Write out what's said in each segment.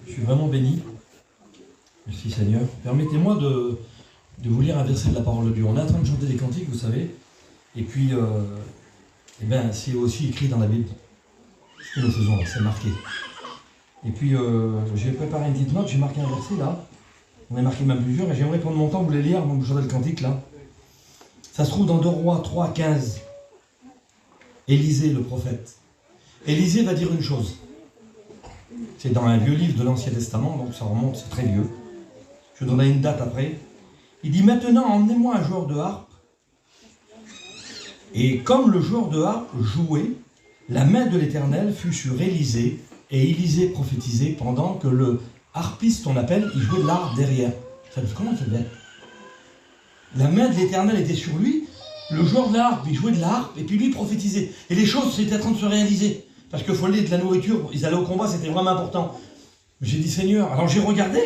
Je suis vraiment béni. Merci Seigneur. Permettez-moi de vous lire un verset de la parole de Dieu. On est en train de chanter des cantiques, vous savez. Et puis, c'est aussi écrit dans la Bible. Ce que nous faisons là, c'est marqué. Et puis, j'ai préparé une petite note, j'ai marqué un verset là. On a marqué même plusieurs, et j'aimerais prendre mon temps, vous les lire avant que je chante le cantique là. Ça se trouve dans 2 Rois 3, 15. Élisée, le prophète. Élisée va dire une chose. C'est dans un vieux livre de l'Ancien Testament, donc ça remonte, c'est très vieux. Je vous donnerai une date après. Il dit, maintenant, emmenez-moi un joueur de harpe. Et comme le joueur de harpe jouait, la main de l'Éternel fut sur Élisée, et Élisée prophétisait pendant que le harpiste, on appelle, il jouait de l'harpe derrière. Comment ça devait être? La main de l'Éternel était sur lui, le joueur de la harpe, il jouait de la harpe, et puis lui prophétisait. Et les choses étaient en train de se réaliser. Parce qu'il fallait de la nourriture, ils allaient au combat, c'était vraiment important. J'ai dit, Seigneur, alors j'ai regardé,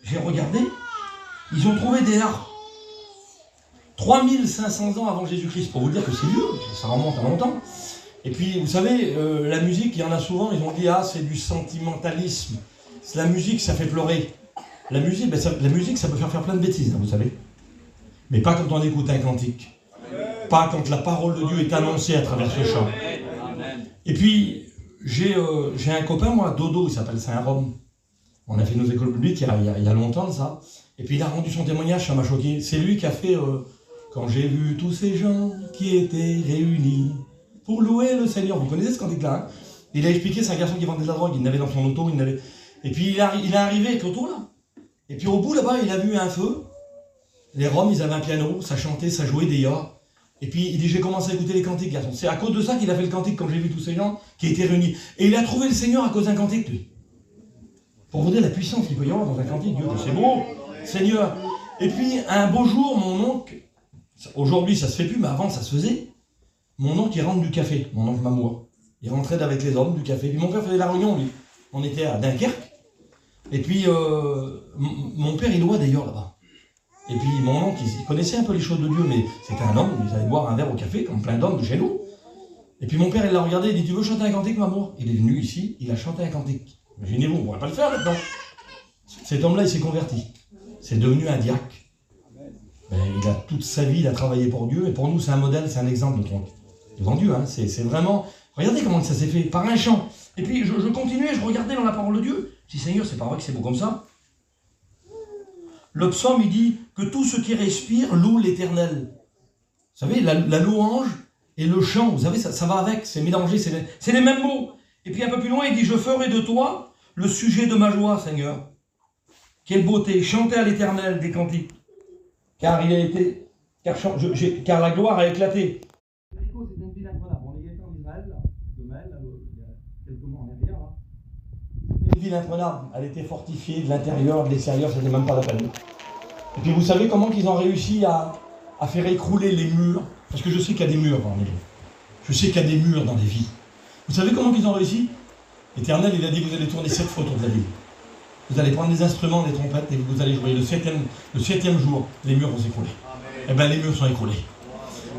ils ont trouvé des harpes. 3500 ans avant Jésus-Christ, pour vous dire que c'est vieux, ça remonte à longtemps. Et puis, vous savez, la musique, il y en a souvent, ils ont dit, ah, c'est du sentimentalisme. La musique, ça fait pleurer. La musique, ça peut faire plein de bêtises, hein, vous savez. Mais pas quand on écoute un cantique. Pas quand la parole de Dieu est annoncée à travers ce chant. Et puis, j'ai un copain, moi, Dodo, il s'appelle Saint-Rome. On a fait nos écoles publiques il y a longtemps de ça. Et puis, il a rendu son témoignage, ça m'a choqué. C'est lui qui a fait quand j'ai vu tous ces gens qui étaient réunis pour louer le Seigneur. Vous connaissez ce cantique-là, hein? Il a expliqué, c'est un garçon qui vendait de la drogue, il n'avait dans son auto, Et puis, il est arrivé avec l'auto, là. Et puis, au bout, là-bas, il a vu un feu. Les Roms, ils avaient un piano, ça chantait, ça jouait des yas. Et puis il dit, j'ai commencé à écouter les cantiques, garçon. C'est à cause de ça qu'il a fait le cantique, quand j'ai vu tous ces gens qui étaient réunis. Et il a trouvé le Seigneur à cause d'un cantique, lui. Pour vous dire la puissance qu'il peut y avoir dans un cantique, Dieu, c'est beau, Seigneur. Et puis, un beau jour, mon oncle, aujourd'hui ça se fait plus, mais avant ça se faisait, mon oncle, il rentre du café, mon oncle Mamour. Il rentrait avec les hommes du café. Puis mon père faisait la réunion, lui. On était à Dunkerque. Et puis, mon père, il loua d'ailleurs là-bas. Et puis mon oncle, il connaissait un peu les choses de Dieu, mais c'était un homme, il allait boire un verre au café, comme plein d'hommes de chez nous. Et puis mon père, il l'a regardé, il dit, tu veux chanter un cantique, Mamour? Il est venu ici, il a chanté un cantique. Imaginez-vous, on ne pourrait pas le faire maintenant. Cet homme-là, il s'est converti. C'est devenu un diacre. Il a toute sa vie, il a travaillé pour Dieu, et pour nous, c'est un modèle, c'est un exemple devant Dieu. Hein. C'est vraiment... Regardez comment ça s'est fait, par un chant. Et puis je continuais, je regardais dans la parole de Dieu. Je dis, Seigneur, c'est pas vrai que c'est beau comme ça. Le psaume, il dit que tout ce qui respire loue l'Éternel. Vous savez, la louange et le chant, vous savez, ça va avec, c'est mélangé, c'est les mêmes mots. Et puis un peu plus loin, il dit, je ferai de toi le sujet de ma joie, Seigneur. Quelle beauté, chanter à l'Éternel des cantiques. Car la gloire a éclaté. Jéricho, c'est une ville incroyable. On est en Israël, il y a quelques mois en arrière, là. Une ville imprenable, elle était fortifiée de l'intérieur, de l'extérieur, c'était même pas la peine. Et puis vous savez comment ils ont réussi à faire écrouler les murs? Parce que je sais qu'il y a des murs dans les vies. Je sais qu'il y a des murs dans les vies. Vous savez comment ils ont réussi? L'Éternel, il a dit, vous allez tourner 7 fois autour de la ville. Vous allez prendre des instruments, des trompettes, et vous allez jouer. Le septième jour, les murs vont s'écrouler. Eh bien, les murs sont écroulés.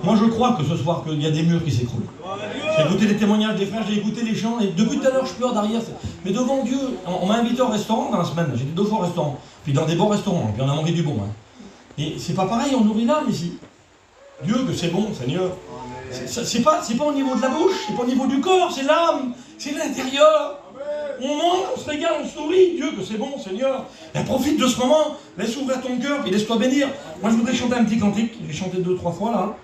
Moi, je crois que ce soir, qu'il y a des murs qui s'écroulent. J'ai écouté les témoignages des frères, j'ai écouté les chants, et depuis tout à l'heure, je pleure derrière. Mais devant Dieu, on m'a invité au restaurant dans la semaine, j'étais 2 fois au restaurant, puis dans des bons restaurants, puis on a mangé du bon. Hein. Et c'est pas pareil, on nourrit l'âme ici. Dieu, que c'est bon, Seigneur. C'est pas au niveau de la bouche, c'est pas au niveau du corps, c'est l'âme, c'est l'intérieur. On mange, on se régale, on se nourrit. Dieu, que c'est bon, Seigneur. Et profite de ce moment, laisse ouvrir ton cœur, puis laisse-toi bénir. Moi, je voudrais chanter un petit cantique, j'ai chanté 2-3 fois là.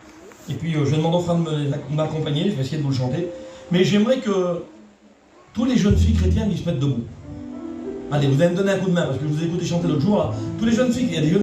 Et puis je vais demander aux frères de m'accompagner, je vais essayer de vous le chanter. Mais j'aimerais que tous les jeunes filles chrétiennes ils se mettent debout. Allez, vous allez me donner un coup de main, parce que je vous ai écouté chanter l'autre jour là. Tous les jeunes filles, il y a des jeunes